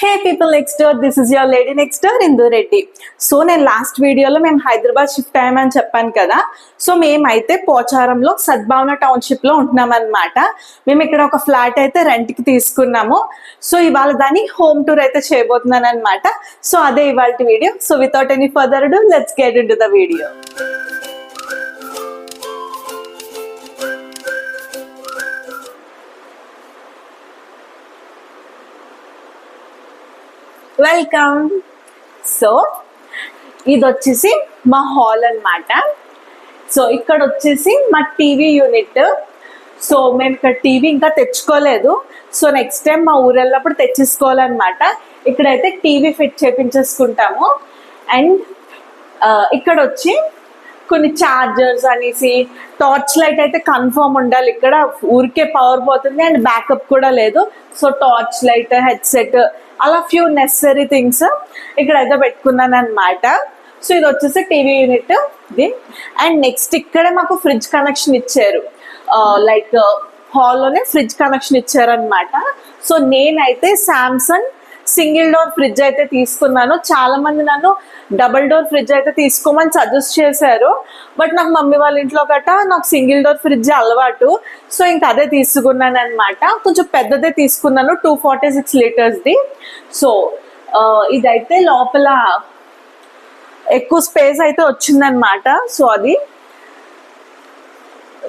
Hey people next door, this is your lady next door Indu Reddy. So నేను last వీడియోలో మేము Hyderabad shift అయ్యామని చెప్పాను కదా. సో మేమైతే పోచారంలో సద్భావన టౌన్షిప్లో ఉంటున్నాం అనమాట. మేము ఇక్కడ ఒక ఫ్లాట్ అయితే రెంట్కి తీసుకున్నాము. సో ఇవాళ దాన్ని హోమ్ టూర్ అయితే చేయబోతున్నాను అనమాట. సో అదే ఇవాళ video. So without any further ado, let's get into the video. Welcome. So ఇది వచ్చేసి మా హాల్ అనమాట. సో ఇక్కడ వచ్చేసి మా టీవీ యూనిట్. సో మేము ఇక్కడ టీవీ ఇంకా తెచ్చుకోలేదు. సో నెక్స్ట్ టైం మా ఊరు వెళ్ళినప్పుడు తెచ్చేసుకోవాలన్నమాట. ఇక్కడైతే టీవీ ఫిట్ చేపించేసుకుంటాము. అండ్ ఇక్కడ వచ్చి కొన్ని చార్జర్స్ అనేసి, టార్చ్ లైట్ అయితే కన్ఫర్మ్ ఉండాలి. ఇక్కడ ఊరికే పవర్ పోతుంది అండ్ బ్యాకప్ కూడా లేదు. సో టార్చ్ లైట్, హెడ్సెట్, అలా ఫ్యూ నెసరీ థింగ్స్ ఇక్కడైతే పెట్టుకున్నాను అనమాట. సో ఇది వచ్చేసి టీవీ యూనిట్ ఇది. అండ్ నెక్స్ట్ ఇక్కడే మాకు ఫ్రిడ్జ్ కనెక్షన్ ఇచ్చారు. లైక్ హాల్లోనే ఫ్రిడ్జ్ కనెక్షన్ ఇచ్చారనమాట. సో నేనైతే శాంసంగ్ సింగిల్ డోర్ ఫ్రిడ్జ్ అయితే తీసుకున్నాను. చాలా మంది నన్ను డబుల్ డోర్ ఫ్రిడ్జ్ అయితే తీసుకోమని సజెస్ట్ చేశారు. బట్ నాకు మమ్మీ వాళ్ళ ఇంట్లో గట్రా నాకు సింగిల్ డోర్ ఫ్రిడ్జ్ అలవాటు. సో ఇంకా అదే తీసుకున్నాను అనమాట. కొంచెం పెద్దదే తీసుకున్నాను, 246 లీటర్స్ది. సో ఇదైతే లోపల ఎక్కువ స్పేస్ అయితే వచ్చిందనమాట. సో అది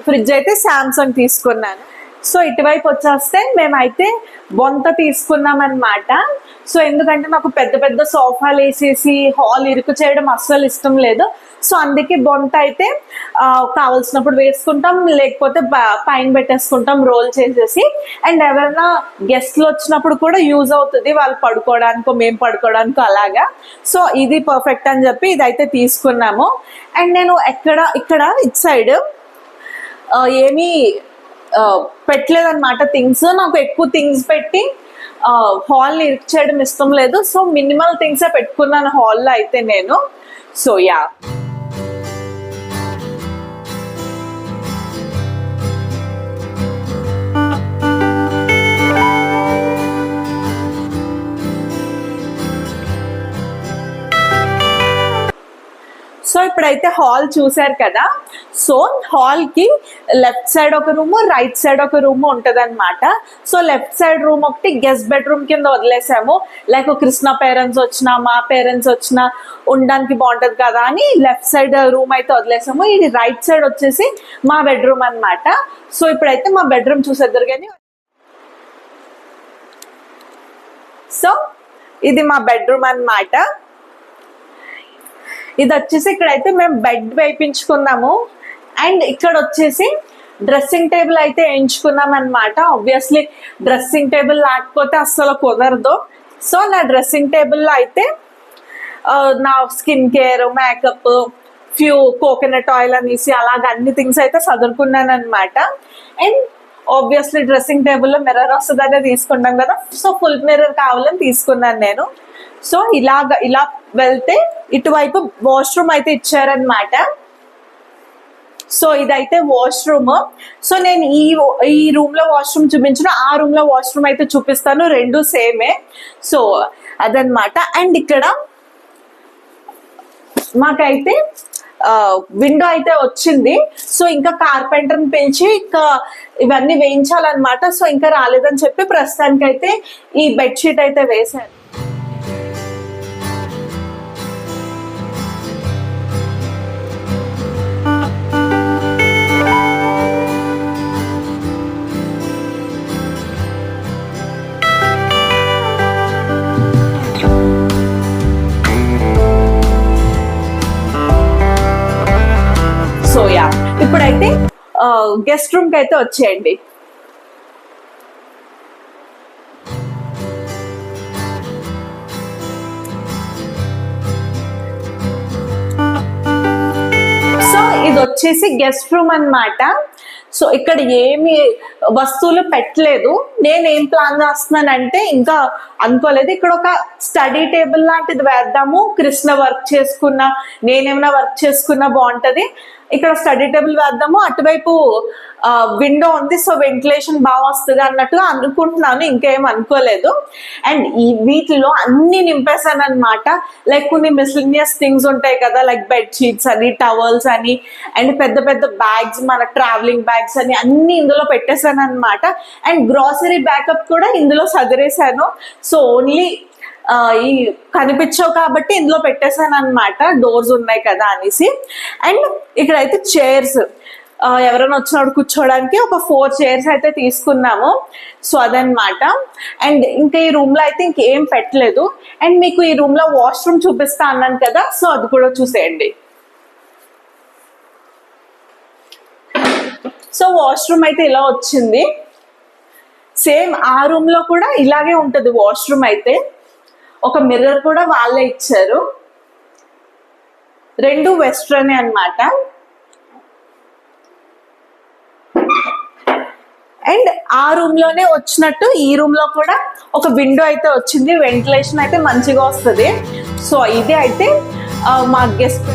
ఫ్రిడ్జ్ అయితే శాంసంగ్ తీసుకున్నాను. సో ఇటువైపు వచ్చేస్తే మేమైతే బొంత తీసుకున్నాం అనమాట. సో ఎందుకంటే నాకు పెద్ద పెద్ద సోఫాలు వేసేసి హాల్ ఇరుకు చేయడం అస్సలు ఇష్టం లేదు. సో అందుకే బొంత అయితే కావాల్సినప్పుడు వేసుకుంటాం, లేకపోతే పైన పెట్టేసుకుంటాం రోల్ చేసేసి. అండ్ ఎవరైనా గెస్ట్లు వచ్చినప్పుడు కూడా యూజ్ అవుతుంది, వాళ్ళు పడుకోవడానికో మేము పడుకోవడానికో అలాగా. సో ఇది పర్ఫెక్ట్ అని చెప్పి ఇదైతే తీసుకున్నాము. అండ్ నేను ఇక్కడ ఇటు సైడ్ ఏమీ పెట్టలేదన్నమాట థింగ్స్. నాకు ఎక్కువ థింగ్స్ పెట్టి హాల్ని ఇరుక్ చేయడం ఇష్టం లేదు. సో మినిమల్ థింగ్సే పెట్టుకున్నాను హాల్లో అయితే నేను. సో యా, సో ఇప్పుడైతే హాల్ చూసారు కదా. సో హాల్కి లెఫ్ట్ సైడ్ ఒక రూము, రైట్ సైడ్ ఒక రూము ఉంటుంది అనమాట. సో లెఫ్ట్ సైడ్ రూమ్ ఒకటి గెస్ట్ బెడ్రూమ్ కింద వదిలేసాము. లైక్ కృష్ణ పేరెంట్స్ వచ్చినా, మా పేరెంట్స్ వచ్చినా ఉండడానికి బాగుంటుంది కదా అని లెఫ్ట్ సైడ్ రూమ్ అయితే వదిలేసాము. ఇది రైట్ సైడ్ వచ్చేసి మా బెడ్రూమ్ అనమాట. సో ఇప్పుడైతే మా బెడ్రూమ్ చూసేద్దరు కానీ. సో ఇది మా బెడ్రూమ్ అనమాట. ఇది వచ్చేసి ఇక్కడైతే మేము బెడ్ వేయించుకున్నాము. అండ్ ఇక్కడ వచ్చేసి డ్రెస్సింగ్ టేబుల్ అయితే వేయించుకున్నాం అనమాట. ఆబ్వియస్లీ డ్రెస్సింగ్ టేబుల్ లేకపోతే అస్సలు కుదరదు. సో నా డ్రెస్సింగ్ టేబుల్లో అయితే నా skin care, makeup, few coconut oil అనేసి అలాగ అన్ని థింగ్స్ అయితే చదువుకున్నాను అనమాట. అండ్ ఆబ్వియస్లీ డ్రెస్సింగ్ టేబుల్లో మిర్రర్ వస్తుందనే తీసుకుంటాం కదా. సో ఫుల్ మిర్రర్ కావాలని తీసుకున్నాను నేను. సో ఇలా వెళ్తే ఇటువైపు వాష్రూమ్ అయితే ఇచ్చారనమాట. సో ఇదైతే వాష్రూమ్. సో నేను ఈ రూమ్ లో వాష్రూమ్ చూపించిన, ఆ రూమ్ లో వాష్రూమ్ అయితే చూపిస్తాను, రెండు సేమే. సో అదనమాట. అండ్ ఇక్కడ మాకైతే విండో అయితే వచ్చింది. సో ఇంకా కార్పెంటర్ని పిలిచి ఇంకా ఇవన్నీ వేయించాలన్నమాట. సో ఇంకా రాలేదని చెప్పి ప్రస్తుతానికి అయితే ఈ బెడ్షీట్ అయితే వేశాను. సో యా, ఇప్పుడైతే గెస్ట్ రూమ్ కి అయితే వచ్చేయండి. సో ఇది వచ్చేసి గెస్ట్ రూమ్ అన్నమాట. సో ఇక్కడ ఏమి వస్తువులు పెట్టలేదు. నేనేం ప్లాన్ చేస్తున్నానంటే ఇంకా అనుకోలేదు, ఇక్కడ ఒక స్టడీ టేబుల్ లాంటిది వేద్దాము. కృష్ణ వర్క్ చేసుకున్నా, నేనేమైనా వర్క్ చేసుకున్నా బాగుంటది. ఇక్కడ స్టడీ టేబుల్ వేద్దాము, అటువైపు విండో ఉంది, సో వెంటిలేషన్ బాగా వస్తుంది అన్నట్టుగా అనుకుంటున్నాను, ఇంకేం అనుకోలేదు. అండ్ ఈ వీటిలో అన్ని నింపేశాను అనమాట. లైక్ కొన్ని మిస్లినియస్ థింగ్స్ ఉంటాయి కదా, లైక్ బెడ్ షీట్స్ అని, టవల్స్ అని, అండ్ పెద్ద పెద్ద బ్యాగ్స్, మన ట్రావెలింగ్ బ్యాగ్స్ అని అన్ని ఇందులో పెట్టేశాను అనమాట. అండ్ గ్రాసరీ బ్యాకప్ కూడా ఇందులో సదిరేశాను. సో ఓన్లీ ఈ కనిపించవు కాబట్టి ఇందులో పెట్టేశాను అనమాట, డోర్స్ ఉన్నాయి కదా అనేసి. అండ్ ఇక్కడైతే చైర్స్, ఎవరైనా వచ్చినప్పుడు కూర్చోవడానికి ఒక 4 చైర్స్ అయితే తీసుకున్నాము. సో అదనమాట. అండ్ ఇంకా ఈ రూమ్ లో అయితే ఇంకేం పెట్టలేదు. అండ్ మీకు ఈ రూమ్ లో వాష్రూమ్ చూపిస్తా అన్నాను కదా, సో అది కూడా చూసేయండి. సో వాష్రూమ్ అయితే ఇలా వచ్చింది. సేమ్ ఆ రూమ్ లో కూడా ఇలాగే ఉంటది వాష్రూమ్ అయితే. ఒక మిర్రర్ కూడా వాళ్ళే ఇచ్చారు. 2 వెస్ట్రన్ అన్నమాట. అండ్ ఆ రూమ్ లోనే వచ్చినట్టు ఈ రూమ్ లో కూడా ఒక విండో అయితే వచ్చింది, వెంటిలేషన్ అయితే మంచిగా వస్తుంది. సో ఇది అయితే మా గెస్ట్.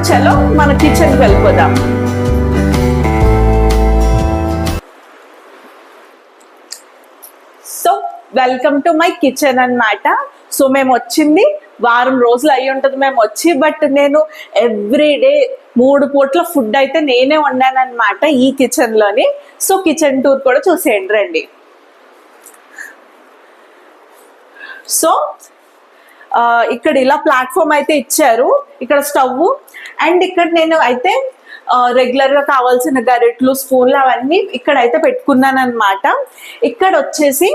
చలో మన కిచెన్ వెళ్ళిపోదాం. So welcome to my kitchen అన్నమాట. సో మేము వచ్చింది వారం రోజులు అయి ఉంటుంది మేము వచ్చి. బట్ నేను ఎవ్రీడే 3 పూట్ల ఫుడ్ అయితే నేనే వండాను అనమాట ఈ కిచెన్ లోని. సో కిచెన్ టూర్ కూడా చూసేయండి రండి. సో ఇక్కడ ఇలా ప్లాట్ఫామ్ అయితే ఇచ్చారు, ఇక్కడ స్టవ్. అండ్ ఇక్కడ నేను అయితే రెగ్యులర్ గా కావాల్సిన గరిట్లు, స్పూన్లు అవన్నీ ఇక్కడ అయితే పెట్టుకున్నాను అనమాట. ఇక్కడ వచ్చేసి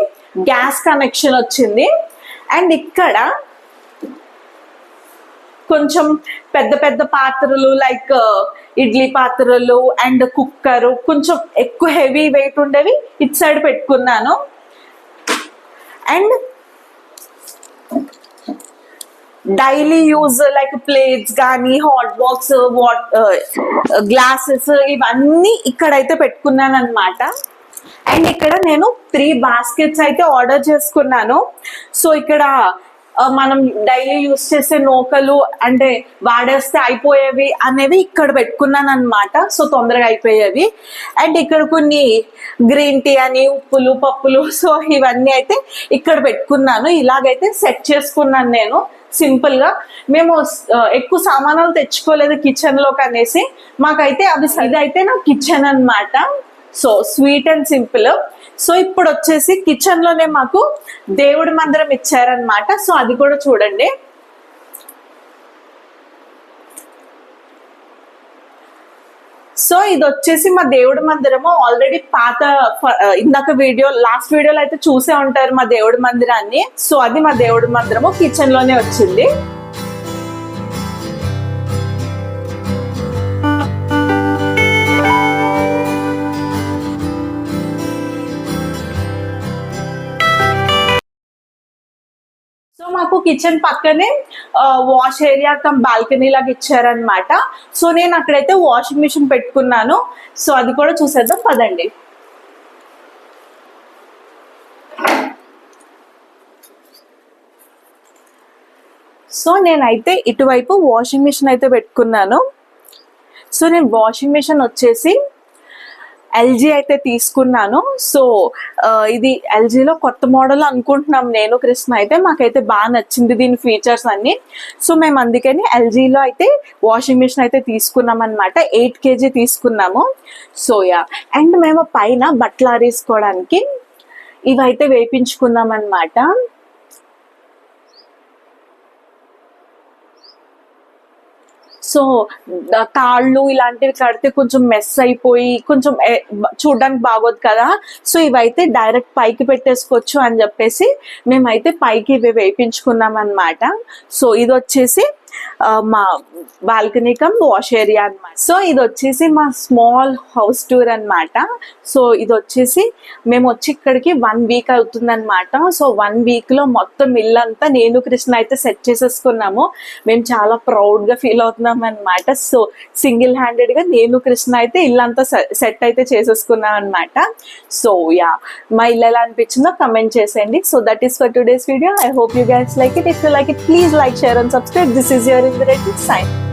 గ్యాస్ కనెక్షన్ వచ్చింది. అండ్ ఇక్కడ కొంచెం పెద్ద పెద్ద పాత్రలు, లైక్ ఇడ్లీ పాత్రలు అండ్ కుక్కరు, కొంచెం ఎక్కువ హెవీ వెయిట్ ఉండేవి ఇటు సైడ్ పెట్టుకున్నాను. And daily use like plates కానీ, హాట్ బాక్స్, గ్లాసెస్, ఇవన్నీ ఇక్కడైతే పెట్టుకున్నాను అనమాట. అండ్ ఇక్కడ నేను 3 బాస్కెట్స్ అయితే ఆర్డర్ చేసుకున్నాను. సో ఇక్కడ మనం డైలీ యూజ్ చేసే నూకలు అంటే వాడేస్తే అయిపోయేవి అనేవి ఇక్కడ పెట్టుకున్నాను అనమాట. సో తొందరగా అయిపోయేవి. అండ్ ఇక్కడ కొన్ని గ్రీన్ టీ అని, ఉప్పులు, పప్పులు, సో ఇవన్నీ అయితే ఇక్కడ పెట్టుకున్నాను. ఇలాగైతే సెట్ చేసుకున్నాను నేను సింపుల్ గా. మేము ఎక్కువ సామానాలు తెచ్చుకోలేదు కిచెన్ లోకి అనేసి, మాకైతే అవి ఇదైతే నా కిచెన్ అన్నమాట. So sweet and simple. So ఇప్పుడు వచ్చేసి కిచెన్ లోనే మాకు దేవుడి మందిరం ఇచ్చారనమాట. సో అది కూడా చూడండి. సో ఇది వచ్చేసి మా దేవుడి మందిరము. ఆల్రెడీ పాత ఇందాక లాస్ట్ వీడియోలో అయితే చూసే ఉంటారు మా దేవుడి మందిరాన్ని. సో అది మా దేవుడి మందిరము కిచెన్ లోనే వచ్చింది. సో మాకు కిచెన్ పక్కనే వాష్ ఏరియా కమ్ బాల్కనీ లాగా ఇచ్చారనమాట. సో నేను అక్కడైతే వాషింగ్ మిషన్ పెట్టుకున్నాను. సో అది కూడా చూసేద్దాం పదండి. సో నేనైతే ఇటువైపు వాషింగ్ మిషన్ అయితే పెట్టుకున్నాను. సో నేను వాషింగ్ మిషన్ వచ్చేసి ఎల్జీ అయితే తీసుకున్నాను. సో ఇది ఎల్జీలో కొత్త మోడల్ అనుకుంటున్నాం నేను, కృష్ణ అయితే. మాకైతే బాగా నచ్చింది దీని ఫీచర్స్ అన్ని. సో మేము అందుకని ఎల్జీలో అయితే వాషింగ్ మిషన్ అయితే తీసుకున్నాం అనమాట. 8 kg తీసుకున్నాము. So yeah. అండ్ మేము పైన బట్టలు ఆరేసుకోవడానికి ఇవైతే వేపించుకున్నాం అనమాట. సో కాళ్ళు ఇలాంటివి కడితే కొంచెం మెస్ అయిపోయి కొంచెం చూడడానికి బాగోదు కదా. సో ఇవైతే డైరెక్ట్ పైకి పెట్టేసుకోవచ్చు అని చెప్పేసి మేమైతే పైకి ఇవి వేయించుకున్నాం అనమాట. సో ఇది వచ్చేసి మా బాల్కనీ కమ్ వాష్ ఏరియా అనమాట. సో ఇది వచ్చేసి మా స్మాల్ హౌస్ టూర్ అనమాట. సో ఇది వచ్చేసి మేము వచ్చి ఇక్కడికి 1 వీక్ అవుతుంది అనమాట. సో 1 వీక్లో మొత్తం ఇల్లంతా నేను కృష్ణ అయితే సెట్ చేసేసుకున్నాము. మేము చాలా ప్రౌడ్గా ఫీల్ అవుతున్నాం అనమాట. సో సింగిల్ హ్యాండెడ్గా నేను కృష్ణ అయితే ఇల్లంతా సెట్ అయితే చేసేసుకున్నాం అనమాట. సో యా, మా ఇల్లు ఎలా అనిపించిందో కమెంట్ చేసేయండి. So that is for today's video. I hope you guys like it. If you like it, please like, share and subscribe. This is your Indra Reddy sign.